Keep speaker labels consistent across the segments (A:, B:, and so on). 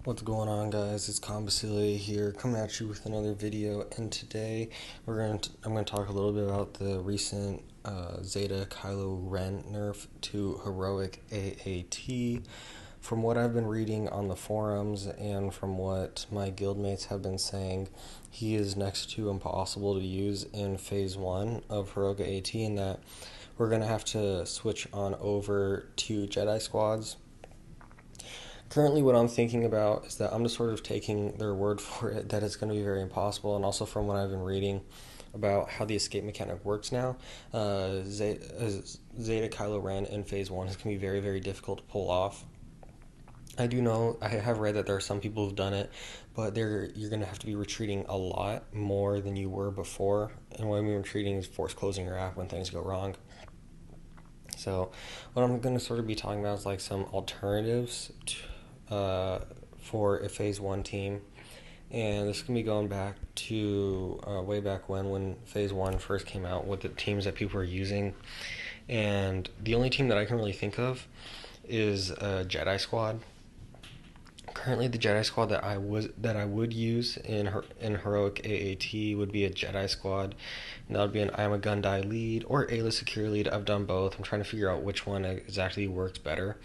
A: What's going on, guys? It's Combasile here, coming at you with another video. And today I'm going to talk a little bit about the recent Zeta Kylo Ren nerf to heroic AAT. From what I've been reading on the forums and from what my guildmates have been saying, he is next to impossible to use in Phase 1 of heroic AAT, and that we're going to have to switch on over to Jedi squads. Currently, what I'm thinking about is that I'm just sort of taking their word for it that it's going to be very impossible, and also from what I've been reading about how the escape mechanic works now, Zeta Kylo Ren in Phase 1 is going to be very, very difficult to pull off. I do know, I have read that there are some people who've done it, but you're going to have to be retreating a lot more than you were before, and what I mean retreating is force closing your app when things go wrong. So, what I'm going to sort of be talking about is like some alternatives for a Phase 1 team. And this can be going back to way back when Phase 1 first came out, with the teams that people were using. And the only team that I can really think of is a Jedi Squad. Currently, the Jedi Squad that I would use in heroic AAT would be a Jedi Squad, and that would be an I'm a Gundai lead or Ayla Secure lead. I've done both. I'm trying to figure out which one exactly works better.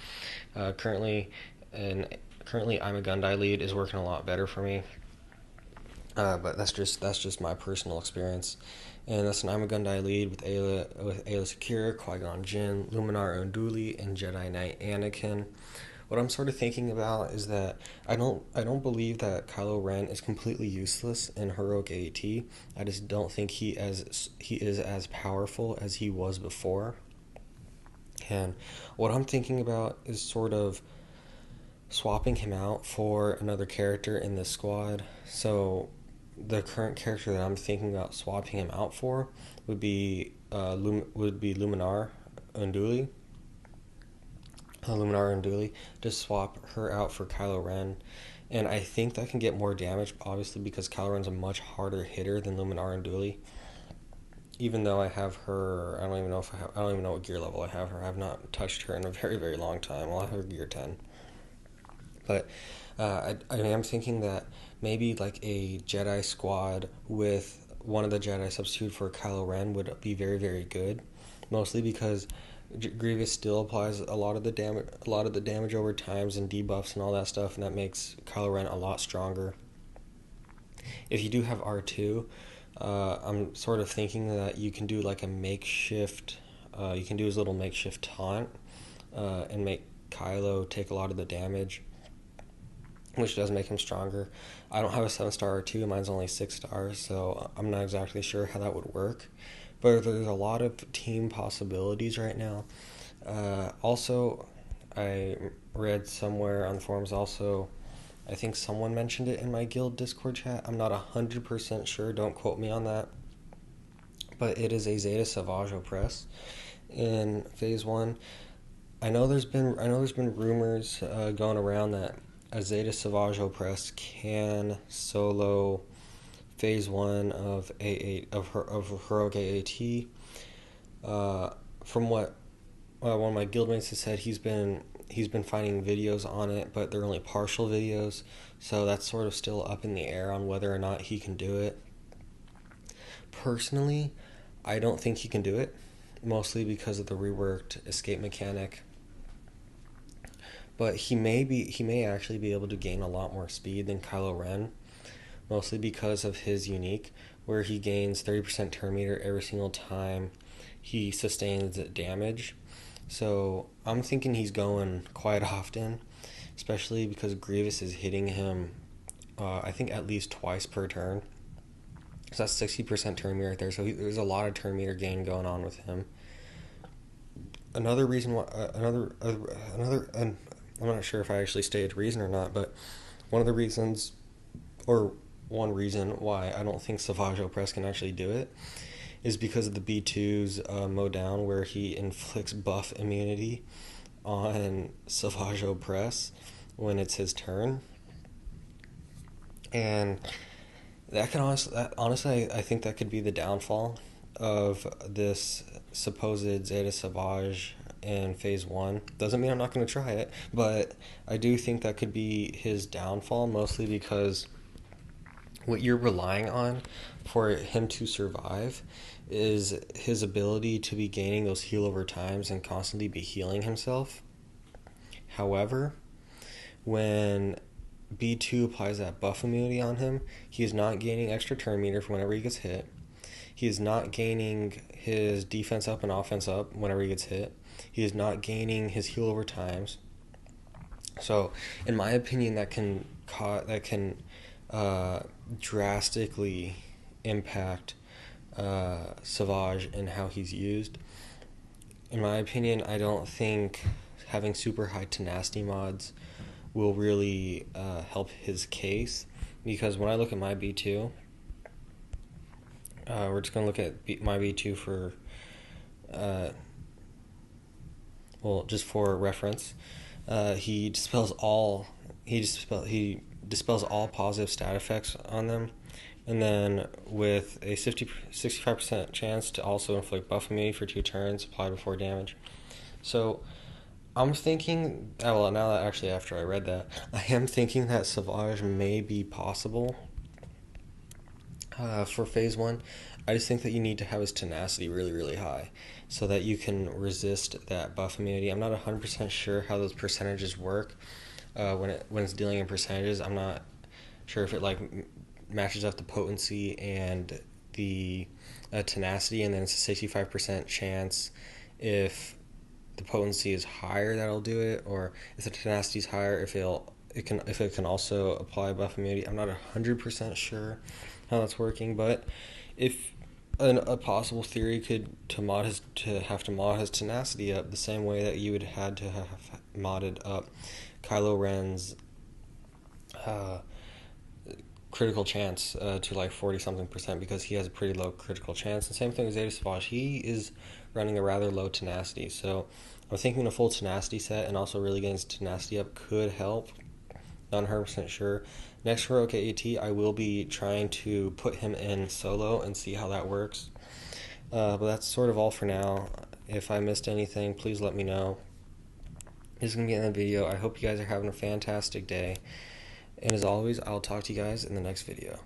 A: Currently, I'm a Gundai lead is working a lot better for me. But that's just my personal experience. And that's an I'm a Gundai lead with Ayla Secure, Qui-Gon Jinn, Luminar Unduli, and Jedi Knight Anakin. What I'm sort of thinking about is that I don't believe that Kylo Ren is completely useless in heroic AAT. I just don't think he is as powerful as he was before. And what I'm thinking about is sort of swapping him out for another character in this squad. So the current character that I'm thinking about swapping him out for would be Luminar Unduli. Just swap her out for Kylo Ren, and I think that can get more damage, obviously, because Kylo Ren's a much harder hitter than Luminar Unduli. Even though I have her, I don't even know what gear level I have her. I've not touched her in a very, very long time. I'll have her gear 10. But I am thinking that maybe like a Jedi squad with one of the Jedi substitute for Kylo Ren would be very, very good. Mostly because Grievous still applies a lot of the damage over times and debuffs and all that stuff, and that makes Kylo Ren a lot stronger. If you do have R2, I'm sort of thinking that you can do like a makeshift. You can do his little makeshift taunt and make Kylo take a lot of the damage, which does make him stronger. I don't have a 7-star R2, mine's only 6 stars, so I'm not exactly sure how that would work. But there's a lot of team possibilities right now. Also, I read somewhere on the forums also, I think someone mentioned it in my guild Discord chat. I'm not 100% sure, don't quote me on that. But it is a Zeta Savage Opress in Phase 1. I know there's been rumors going around that a Zeta Savage Opress can solo Phase 1 of heroic AAT. From what one of my guildmates has said, he's been finding videos on it, but they're only partial videos, so that's sort of still up in the air on whether or not he can do it. Personally, I don't think he can do it, mostly because of the reworked escape mechanic. But he may actually be able to gain a lot more speed than Kylo Ren, mostly because of his unique, where he gains 30% turn meter every single time he sustains damage. So I'm thinking he's going quite often, especially because Grievous is hitting him, I think at least twice per turn. So that's 60% turn meter right there. So there's a lot of turn meter gain going on with him. Another reason why, I'm not sure if I actually stated reason or not, but one reason why I don't think Savage Opress can actually do it is because of the B2's mode down, where he inflicts buff immunity on Savage Opress when it's his turn. And that can honestly, I think that could be the downfall of this supposed Zeta Savage in phase one. Doesn't mean I'm not going to try it, but I do think that could be his downfall, mostly because what you're relying on for him to survive is his ability to be gaining those heal over times and constantly be healing himself. However, when B2 applies that buff immunity on him, he is not gaining extra turn meter for whenever he gets hit. He is not gaining his defense up and offense up whenever he gets hit. He is not gaining his heal over times. So, in my opinion, that can drastically impact Savage and how he's used. In my opinion, I don't think having super high tenacity mods will really help his case, because when I look at my B2, we're just going to look at my B2 for, just for reference. He dispels all positive stat effects on them, and then with a 65% chance to also inflict buff immunity for 2 turns applied before damage. So I'm thinking, well, now that actually after I read that, I am thinking that Savage may be possible for phase one. I just think that you need to have his tenacity really, really high so that you can resist that buff immunity. I'm not 100% sure how those percentages work when it's dealing in percentages. I'm not sure if it like matches up the potency and the tenacity, and then it's a 65% chance if the potency is higher that'll do it, or if the tenacity is higher if it can also apply buff immunity. I'm not 100% sure how that's working, but if a possible theory could have to mod his tenacity up the same way that you would had to have modded up Kylo Ren's critical chance to like 40 something percent, because he has a pretty low critical chance. And same thing with Zeta Savage, he is running a rather low tenacity, so I'm thinking a full tenacity set and also really getting his tenacity up could help. Not 100% sure. Next for OKAT, I will be trying to put him in solo and see how that works. But that's sort of all for now. If I missed anything, please let me know. This is going to be in the video. I hope you guys are having a fantastic day. And as always, I'll talk to you guys in the next video.